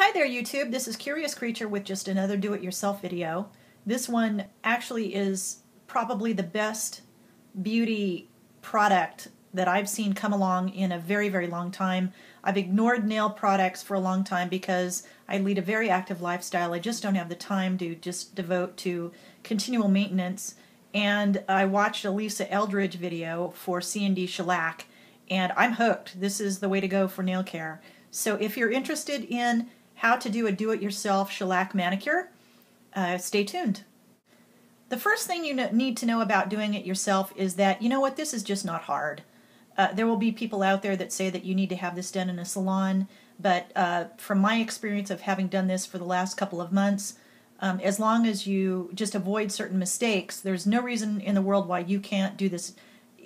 Hi there YouTube, this is Curious Creature with just another do-it-yourself video. This one actually is probably the best beauty product that I've seen come along in a very, very long time. I've ignored nail products for a long time because I lead a very active lifestyle. I just don't have the time to just devote to continual maintenance. And I watched a Lisa Eldridge video for CND Shellac and I'm hooked. This is the way to go for nail care. So if you're interested in how to do a do-it-yourself shellac manicure, stay tuned. The first thing you need to know about doing it yourself is that, you know what, this is just not hard. There will be people out there that say that you need to have this done in a salon, but from my experience of having done this for the last couple of months, as long as you just avoid certain mistakes, there's no reason in the world why you can't do this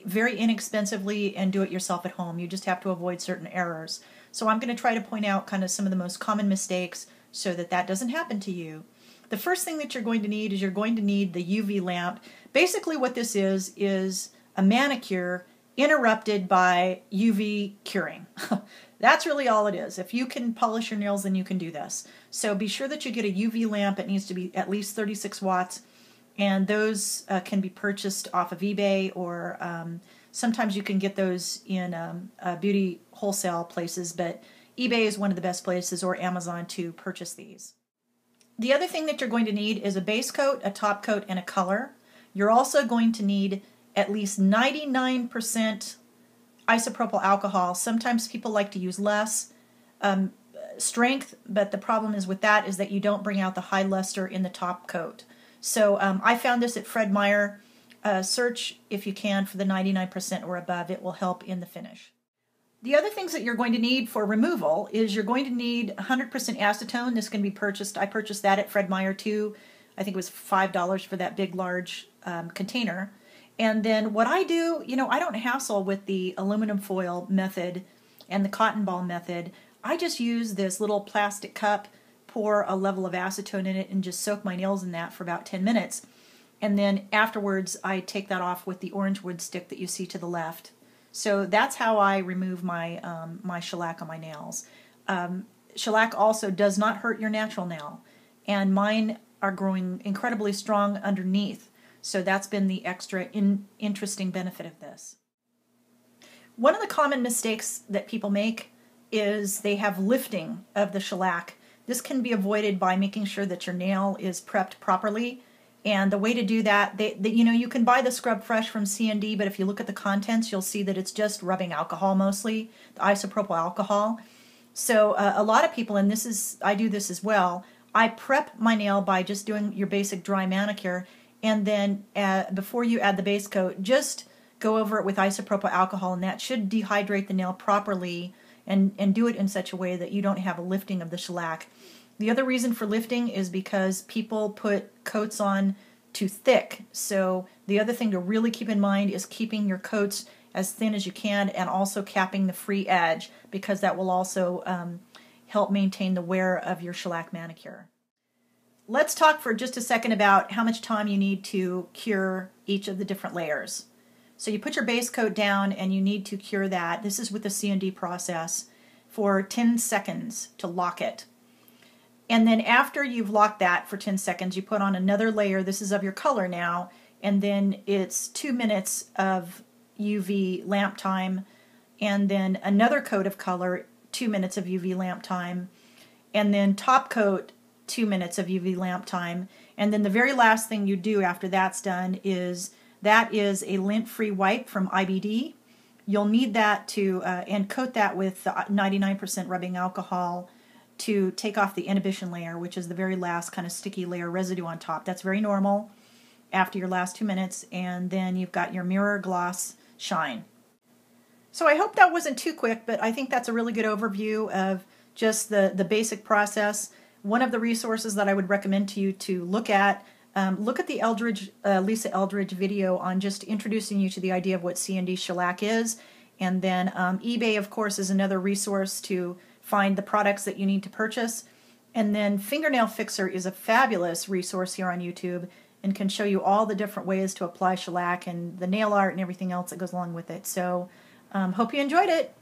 very inexpensively and do it yourself at home. You just have to avoid certain errors. So I'm going to try to point out kind of some of the most common mistakes so that that doesn't happen to you. The first thing that you're going to need is you're going to need the UV lamp. Basically what this is a manicure interrupted by UV curing. That's really all it is. If you can polish your nails, then you can do this. So be sure that you get a UV lamp. It needs to be at least 36 watts. And those can be purchased off of eBay, or sometimes you can get those in beauty wholesale places, but eBay is one of the best places, or Amazon, to purchase these. The other thing that you're going to need is a base coat, a top coat, and a color. You're also going to need at least 99% isopropyl alcohol. Sometimes people like to use less strength, but the problem is with that is that you don't bring out the high luster in the top coat. So I found this at Fred Meyer. Search if you can for the 99% or above. It will help in the finish. The other things that you're going to need for removal is you're going to need 100% acetone. This can be purchased. I purchased that at Fred Meyer too. I think it was $5 for that big, large container. And then what I do, you know, I don't hassle with the aluminum foil method and the cotton ball method. I just use this little plastic cup, pour a level of acetone in it, and just soak my nails in that for about 10 minutes. And then afterwards, I take that off with the orange wood stick that you see to the left. So that's how I remove my, my shellac on my nails. Shellac also does not hurt your natural nail. And mine are growing incredibly strong underneath. So that's been the extra interesting benefit of this. One of the common mistakes that people make is they have lifting of the shellac. This can be avoided by making sure that your nail is prepped properly. And the way to do that, you know, you can buy the Scrub Fresh from CND, but if you look at the contents, you'll see that it's just rubbing alcohol mostly, the isopropyl alcohol. So a lot of people, and this is, I do this as well, I prep my nail by just doing your basic dry manicure, and then before you add the base coat, just go over it with isopropyl alcohol, and that should dehydrate the nail properly and do it in such a way that you don't have a lifting of the shellac. The other reason for lifting is because people put coats on too thick. So the other thing to really keep in mind is keeping your coats as thin as you can, and also capping the free edge, because that will also help maintain the wear of your shellac manicure. Let's talk for just a second about how much time you need to cure each of the different layers. So you put your base coat down and you need to cure that. This is with the CND process for 10 seconds to lock it. And then after you've locked that for 10 seconds, you put on another layer. This is of your color now. And then it's 2 minutes of UV lamp time. And then another coat of color, 2 minutes of UV lamp time. And then top coat, 2 minutes of UV lamp time. And then the very last thing you do after that's done is a lint-free wipe from IBD. You'll need that to, and coat that with 99% rubbing alcohol to take off the inhibition layer, which is the very last kind of sticky layer residue on top. That's very normal after your last 2 minutes, and then you've got your mirror gloss shine. So I hope that wasn't too quick, but I think that's a really good overview of just the basic process. One of the resources that I would recommend to you to look at the Lisa Eldridge video on just introducing you to the idea of what CND shellac is. And then eBay, of course, is another resource to find the products that you need to purchase. And then Fingernail Fixer is a fabulous resource here on YouTube and can show you all the different ways to apply shellac and the nail art and everything else that goes along with it. So hope you enjoyed it.